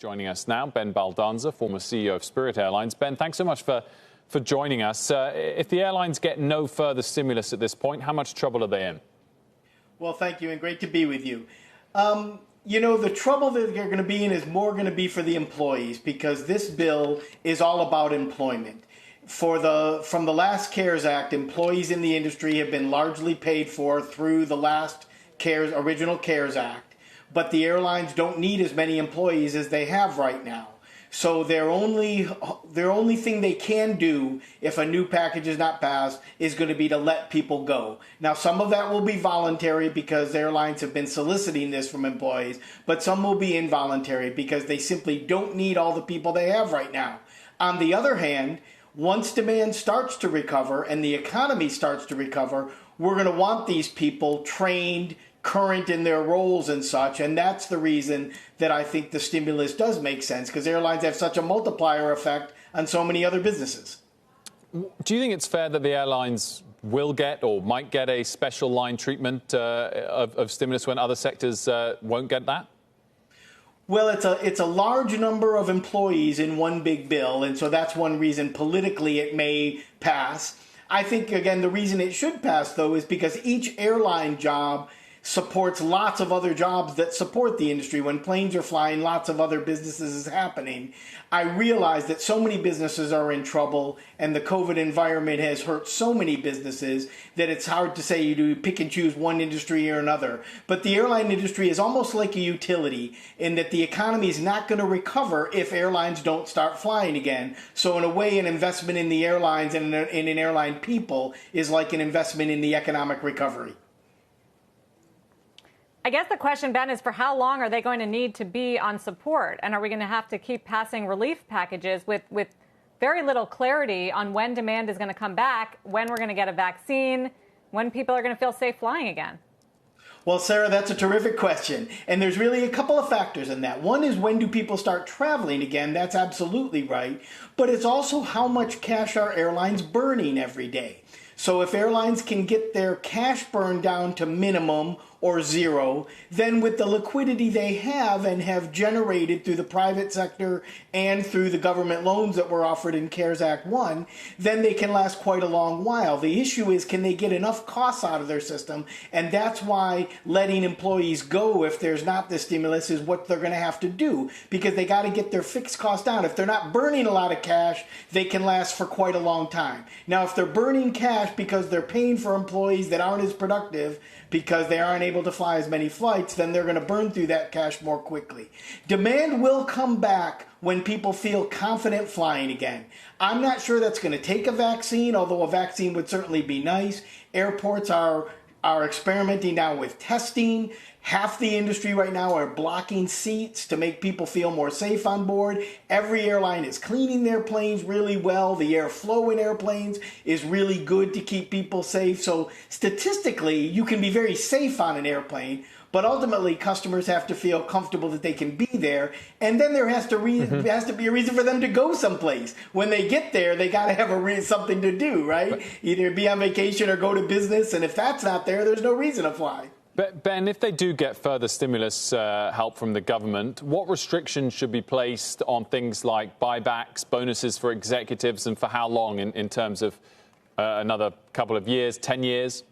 Joining us now, Ben Baldanza, former CEO of Spirit Airlines. Ben, thanks so much for joining us. If the airlines get no further stimulus at this point, how much trouble are they in? Well, thank you, and great to be with you. The trouble that they're going to be in is more going to be for the employees, because this bill is all about employment. From the last CARES Act, employees in the industry have been largely paid for through the last original CARES Act, but the airlines don't need as many employees as they have right now. So their only thing they can do if a new package is not passed is going to be to let people go. Now, some of that will be voluntary because airlines have been soliciting this from employees, but some will be involuntary because they simply don't need all the people they have right now. On the other hand, once demand starts to recover and the economy starts to recover, we're going to want these people trained, current in their roles and such, and that's the reason that I think the stimulus does make sense, because airlines have such a multiplier effect on so many other businesses. Do you think it's fair that the airlines will get or might get a special line treatment of stimulus when other sectors won't get that? Well, it's a large number of employees in one big bill, and so that's one reason politically it may pass. I think, again, the reason it should pass, though, is because each airline job supports lots of other jobs that support the industry. When planes are flying, lots of other businesses is happening. I realize that so many businesses are in trouble, and the COVID environment has hurt so many businesses that it's hard to say you do pick and choose one industry or another. But the airline industry is almost like a utility in that the economy is not going to recover if airlines don't start flying again. So in a way, an investment in the airlines and in airline people is like an investment in the economic recovery. I guess the question, Ben, is for how long are they going to need to be on support? And are we going to have to keep passing relief packages with very little clarity on when demand is going to come back, when we're going to get a vaccine, when people are going to feel safe flying again? Well, Sarah, that's a terrific question. And there's really a couple of factors in that. One is, when do people start traveling again? That's absolutely right. But it's also how much cash are airlines burning every day. So if airlines can get their cash burn down to minimum or zero, then with the liquidity they have and have generated through the private sector and through the government loans that were offered in CARES Act 1, then they can last quite a long while. The issue is, can they get enough costs out of their system? And that's why letting employees go, if there's not the stimulus, is what they're going to have to do, because they got to get their fixed costs down. If they're not burning a lot of cash, they can last for quite a long time. Now, if they're burning cash because they're paying for employees that aren't as productive because they aren't able to fly as many flights, then they're going to burn through that cash more quickly. Demand will come back when people feel confident flying again. I'm not sure that's going to take a vaccine, although a vaccine would certainly be nice. Airports are experimenting now with testing. Half the industry right now are blocking seats to make people feel more safe on board. Every airline is cleaning their planes really well. The airflow in airplanes is really good to keep people safe. So statistically, you can be very safe on an airplane, but ultimately customers have to feel comfortable that they can be there. And then there has to be a reason for them to go someplace. When they get there, they got to have something to do, right? Either be on vacation or go to business. And if that's not there, there's no reason to fly. Ben, if they do get further stimulus help from the government, what restrictions should be placed on things like buybacks, bonuses for executives, and for how long in terms of another couple of years, 10 years?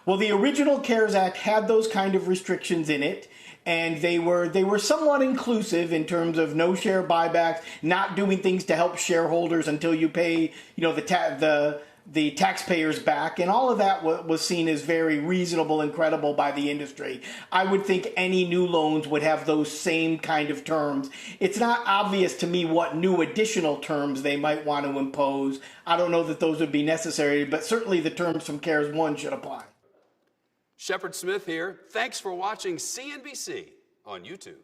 Well, the original CARES Act had those kind of restrictions in it, and they were somewhat inclusive in terms of no share buybacks, not doing things to help shareholders until you pay, the taxpayers back, and all of that was seen as very reasonable and credible by the industry. I would think any new loans would have those same kind of terms. It's not obvious to me what new additional terms they might want to impose. I don't know that those would be necessary, but certainly the terms from CARES 1 should apply. Shepard Smith here. Thanks for watching CNBC on YouTube.